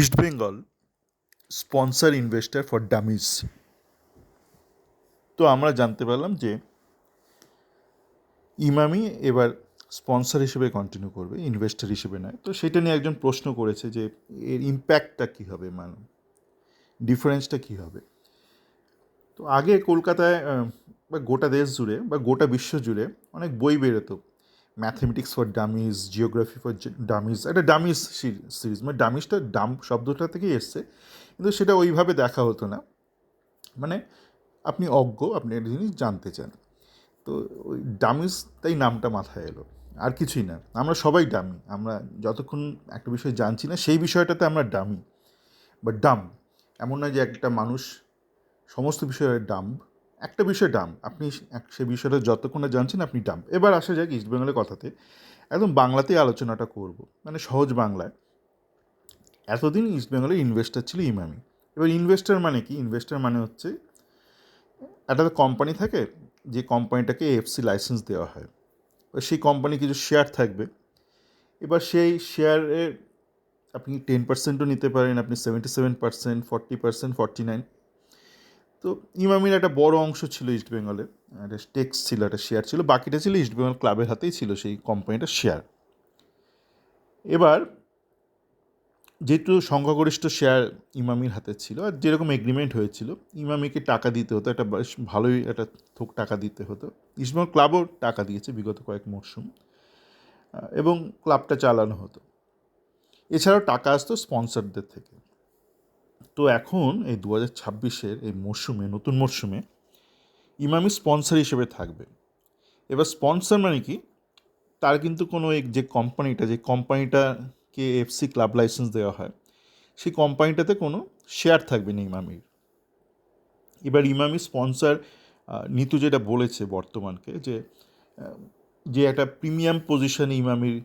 East Bengal sponsor investor for dummies. তো আমরা জানতে পারলাম যে ইমামি এবার স্পন্সর হিসেবে কন্টিনিউ করবে, ইনভেস্টর হিসেবে নয়। তো সেটা নিয়ে একজন প্রশ্ন করেছে যে এর ইম্প্যাক্টটা কী হবে, মানে ডিফারেন্সটা কী হবে। তো আগে কলকাতায় বা গোটা দেশ জুড়ে বা গোটা বিশ্ব জুড়ে অনেক বই বেরোতো, ম্যাথমেটিক্স ফর ডামিজ, জিওগ্রাফি ফর ডামিজ, একটা ডামিজ সিরিজ, মানে ডামিজটা ডাম শব্দটা থেকেই এসছে, কিন্তু সেটা ওইভাবে দেখা হতো না। মানে আপনি অজ্ঞ, আপনি একটা জিনিস জানতে চান, তো ওই ডামিজ তাই নামটা মাথায় এলো, আর কিছুই না। আমরা সবাই ডামি, আমরা যতক্ষণ একটা বিষয় জানছি না সেই বিষয়টাতে আমরা ডামি বা ডাম। এমন নয় যে একটা মানুষ সমস্ত বিষয়ে ডাম, একটা বিষয় ডাম, আপনি সে বিষয়টা যতক্ষণ না জানছেন আপনি ডাম। এবার আসা যাক ইস্টবেঙ্গলের কথাতে, একদম বাংলাতেই আলোচনাটা করব, মানে সহজ বাংলায়। এতদিন ইস্টবেঙ্গলের ইনভেস্টার ছিল ইমামি। এবার ইনভেস্টার মানে কি? ইনভেস্টার মানে হচ্ছে একটা কোম্পানি থাকে, যে কোম্পানিটাকে এফসি লাইসেন্স দেওয়া হয়, সেই কোম্পানি কিছু শেয়ার থাকবে। এবার সেই শেয়ারের আপনি 10%ও নিতে পারেন, আপনি 77%, 40%, 49। তো ইমামির একটা বড় অংশ ছিল ইস্টবেঙ্গলের, একটা স্টেক্স ছিল, একটা শেয়ার ছিল, বাকিটা ছিল ইস্টবেঙ্গল ক্লাবের হাতেই ছিল সেই কোম্পানিটার শেয়ার। এবার যেহেতু সংখ্যাগরিষ্ঠ শেয়ার ইমামির হাতে ছিল, আর যেরকম এগ্রিমেন্ট হয়েছিল, ইমামিকে টাকা দিতে হতো, একটা বেশ ভালোই একটা থোক টাকা দিতে হতো। ইস্টবেঙ্গল ক্লাবও টাকা দিয়েছে বিগত কয়েক মরশুম, এবং ক্লাবটা চালানো হতো। এছাড়াও টাকা আসতো স্পন্সরদের থেকে। তো এখন এই 2026-এর এই মরশুমে, নতুন মরশুমে ইমামি স্পন্সর হিসেবে থাকবে। এবার স্পন্সর মানে কি? তার কিন্তু কোনো যে কোম্পানিটাকে এফসি ক্লাব লাইসেন্স দেওয়া হয়, সেই কোম্পানিটাতে কোনো শেয়ার থাকবে না ইমামির। এবার ইমামি স্পন্সর নিতু যেটা বলেছে বর্তমানকে, যে একটা প্রিমিয়াম পজিশনে ইমামির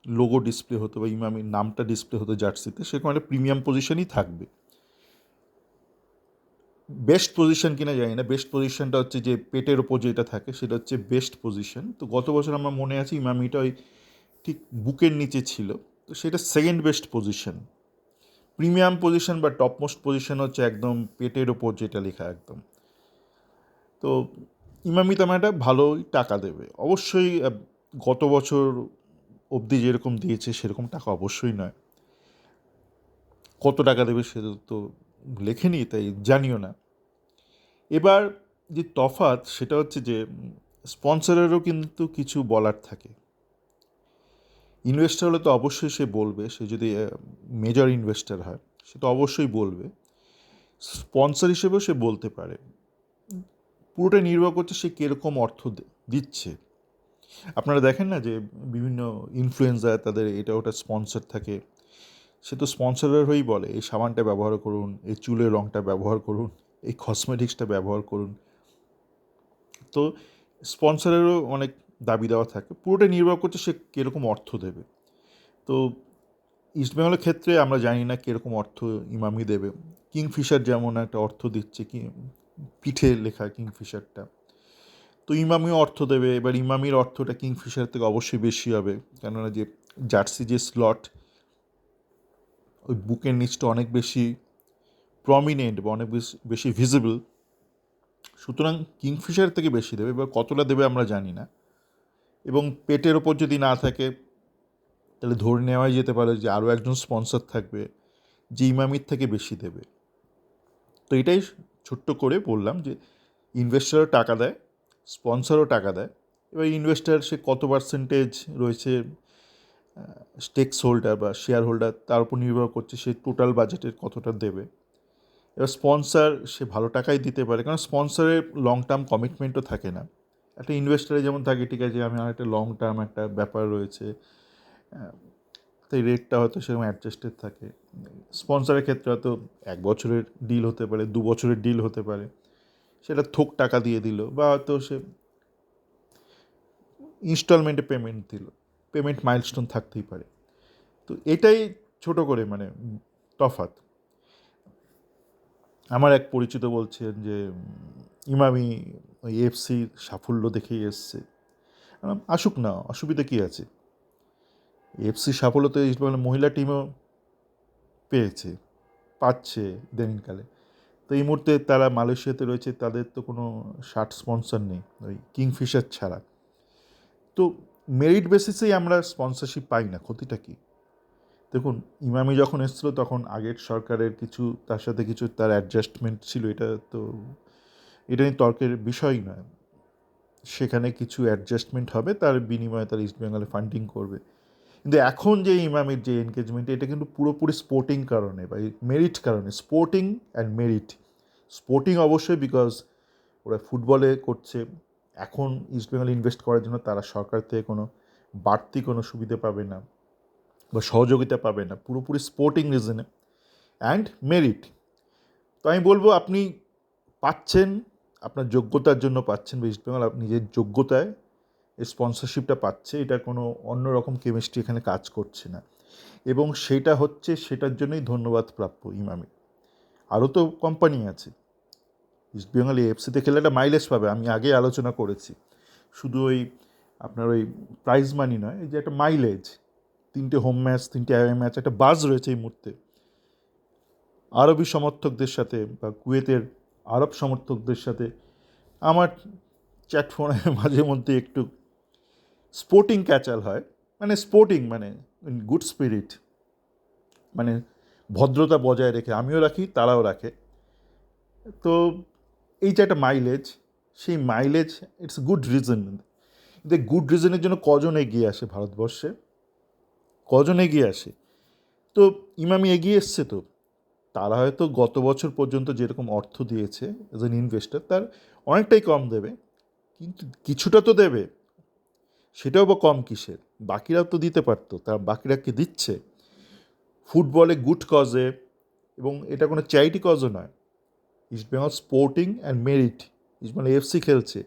লোগো ডিসপ্লে হতো বা ইমামির নামটা ডিসপ্লে হতো জার্সিতে, সেরকম একটা প্রিমিয়াম পজিশনই থাকবে। বেস্ট পজিশন কিনা জানি না, বেস্ট পজিশনটা হচ্ছে যে পেটের ওপর যেটা থাকে সেটা হচ্ছে বেস্ট পজিশন। তো গত বছর আমার মনে আছে ইমামিটা ওই ঠিক বুকের নিচে ছিল, তো সেটা second best position. Premium position বা টপ মোস্ট পজিশন হচ্ছে একদম পেটের ওপর যেটা লেখা একদম। তো ইমামি তো আমার একটা ভালোই টাকা দেবে অবশ্যই। গত বছর অবধি যেরকম দিয়েছে সেরকম টাকা অবশ্যই নয়। কত টাকা দেবে সেটা তো লেখেনি, তাই জানিও না। এবার যে তফাৎ সেটা হচ্ছে যে স্পন্সরেরও কিন্তু কিছু বলার থাকে। ইনভেস্টার হলে তো অবশ্যই সে বলবে, সে যদি মেজর ইনভেস্টার হয় সে তো অবশ্যই বলবে। স্পন্সর হিসেবেও সে বলতে পারে। পুরোটা নির্ভর করছে সে কীরকম অর্থ দিচ্ছে। আপনারা দেখেন না যে বিভিন্ন ইনফ্লুয়েন্সার, তাদের এটা ওটা স্পন্সর থাকে, সে তো স্পন্সরের হয়েই বলে এই সাবানটা ব্যবহার করুন, এই চুলের রঙটা ব্যবহার করুন, এই কসমেটিক্সটা ব্যবহার করুন। তো স্পন্সরেরও অনেক দাবি দেওয়া থাকে, পুরোটা নির্ভর করছে সে কীরকম অর্থ দেবে। তো ইস্টবেঙ্গলের ক্ষেত্রে আমরা জানি না কীরকম অর্থ ইমামি দেবে। কিংফিশার যেমন একটা অর্থ দিচ্ছে, কি পিঠে লেখা কিংফিশারটা, তো ইমামিও অর্থ দেবে। এবার ইমামির অর্থটা কিংফিশার থেকে অবশ্যই বেশি হবে, কেননা যে জার্সি যে স্লট, ওই বুকের নিচটা অনেক বেশি প্রমিনেন্ট বা অনেক বেশি ভিজিবল, সুতরাং কিংফিশার থেকে বেশি দেবে। এবার কতটা দেবে আমরা জানি না। এবং পেটের ওপর যদি না থাকে তাহলে ধরে নেওয়াই যেতে পারে যে আরও একজন স্পন্সর থাকবে যে ইমামির থেকে বেশি দেবে। তো এটাই ছোট্ট করে বললাম যে ইনভেস্টারও টাকা দেয়, স্পন্সরও টাকা দেয়। এবার ইনভেস্টার সে কত পার্সেন্টেজ রয়েছে স্টেকস হোল্ডার বা শেয়ার হোল্ডার, তার উপর নির্ভর করছে সে টোটাল বাজেটের কতটা দেবে। এবার স্পন্সর সে ভালো টাকাই দিতে পারে, কারণ স্পন্সরের লং টার্ম কমিটমেন্টও থাকে না। একটা ইনভেস্টারে যেমন থাকে, ঠিক আছে আমি আমার একটা লং টার্ম একটা ব্যাপার রয়েছে, তাই রেটটা হয়তো সেরকম অ্যাডজাস্টেড থাকে। স্পন্সরের ক্ষেত্রে হয়তো 1 বছরের ডিল হতে পারে, 2 বছরের ডিল হতে পারে, সেটা থোক টাকা দিয়ে দিল, বা হয়তো সে ইনস্টলমেন্টে পেমেন্ট দিল, পেমেন্ট মাইলস্টোন থাকতেই পারে। তো এটাই ছোট করে মানে তফাৎ। আমার এক পরিচিত বলছেন যে ইমামি ওই এফসির সাফল্য দেখেই এসছে। আসুক না, অসুবিধা কী আছে? এফসির সাফল্য তো ইস্টবেঙ্গলের মহিলা টিমও পেয়েছে, পাচ্ছে ইদানিংকালে। তো এই মুহূর্তে তারা মালয়েশিয়াতে রয়েছে, তাদের তো কোনো শার্ট স্পন্সর নেই ওই কিংফিশার ছাড়া। তো মেরিট বেসিসেই আমরা স্পন্সরশিপ পাই না, ক্ষতিটা কী? দেখুন, ইমামি যখন এসেছিলো তখন আগের সরকারের কিছু তার সাথে কিছু তার অ্যাডজাস্টমেন্ট ছিল, এটা নিয়ে তর্কের বিষয়ই নয়। সেখানে কিছু অ্যাডজাস্টমেন্ট হবে, তার বিনিময়ে তার ইস্টবেঙ্গলে ফান্ডিং করবে। কিন্তু এখন যে ইমামির যে এনগেজমেন্ট, এটা কিন্তু পুরোপুরি স্পোর্টিং কারণে বা মেরিট কারণে, স্পোর্টিং অ্যান্ড মেরিট। স্পোর্টিং অবশ্যই বিকজ ওরা ফুটবলে করছে, এখন ইস্টবেঙ্গল ইনভেস্ট করার জন্য তারা সরকার থেকে কোনো বাড়তি কোনো সুবিধা পাবে না বা সহযোগিতা পাবে না, পুরোপুরি স্পোর্টিং রিজনে অ্যান্ড মেরিট। তো আমি বলবো আপনি পাচ্ছেন, আপনার যোগ্যতার জন্য পাচ্ছেন, বা ইস্টবেঙ্গল নিজের যোগ্যতায় এই স্পন্সরশিপটা পাচ্ছে, এটা কোনো অন্যরকম কেমিস্ট্রি এখানে কাজ করছে না, এবং সেটা হচ্ছে, সেটার জন্যই ধন্যবাদ প্রাপ্য ইমামি। আরও তো কোম্পানি আছে, ইস্টবেঙ্গল এএফসিতে খেলে একটা মাইলেজ পাবে, আমি আগে আলোচনা করেছি। শুধু ওই আপনার ওই প্রাইজ মানি নয়, এই যে একটা মাইলেজ, 3টে হোম ম্যাচ, 3টে অ্যাওয়ে ম্যাচ, একটা বাজ রয়েছে এই মুহূর্তে আরবি সমর্থকদের সাথে বা কুয়েতের আরব সমর্থকদের সাথে। আমার চ্যাট ফোনে মাঝে মধ্যে একটু স্পোর্টিং ক্যাচাল হয়, মানে স্পোর্টিং মানে গুড স্পিরিট, মানে ভদ্রতা বজায় রেখে আমিও রাখি, তারাও রাখে। তো এই যে একটা মাইলেজ, সেই mileage it's good reason. Good রিজনের জন্য কজন এগিয়ে আসে ভারতবর্ষে, কজন এগিয়ে আসে? তো ইমামি এগিয়ে এসছে, তো তারা হয়তো গত বছর পর্যন্ত যেরকম অর্থ দিয়েছে অ্যাজ অ্যান ইনভেস্টর, তার অনেকটাই কম দেবে, কিন্তু কিছুটা তো দেবে। সেটাও বা কম কিসের? বাকিরাও তো দিতে পারতো, তারা বাকিরা কি দিচ্ছে? ফুটবলে গুড কজে, এবং এটা কোনো চ্যারিটি কজও নয়। East Bengal sporting and merit, East Bengal FC খেলছে,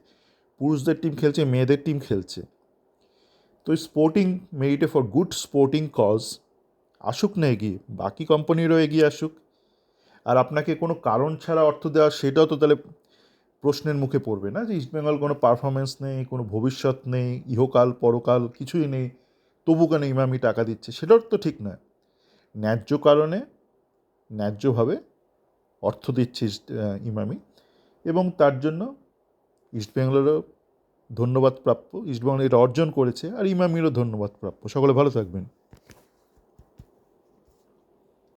পুরুষদের টিম খেলছে, মেয়েদের টিম খেলছে। তো স্পোর্টিং মেরিটে ফর গুড স্পোর্টিং কজ আসুক না এগিয়ে, বাকি কোম্পানিরও এগিয়ে আসুক। আর আপনাকে কোনো কারণ ছাড়া অর্থ দেওয়া, সেটাও তো তাহলে প্রশ্নের মুখে পড়বে না, যে ইস্টবেঙ্গল কোনো পারফরমেন্স নেই, কোনো ভবিষ্যৎ নেই, ইহকাল পরকাল কিছুই নেই, তবু কেন ইমামি টাকা দিচ্ছে, সেটাও তো ঠিক নয়। ন্যায্য কারণে ন্যায্যভাবে অর্থ দিচ্ছে ইমামি, এবং তার জন্য ইস্টবেঙ্গলেরও ধন্যবাদ প্রাপ্য, ইস্টবেঙ্গল এটা অর্জন করেছে, আর ইমামিরও ধন্যবাদ প্রাপ্য। সকলে ভালো থাকবেন।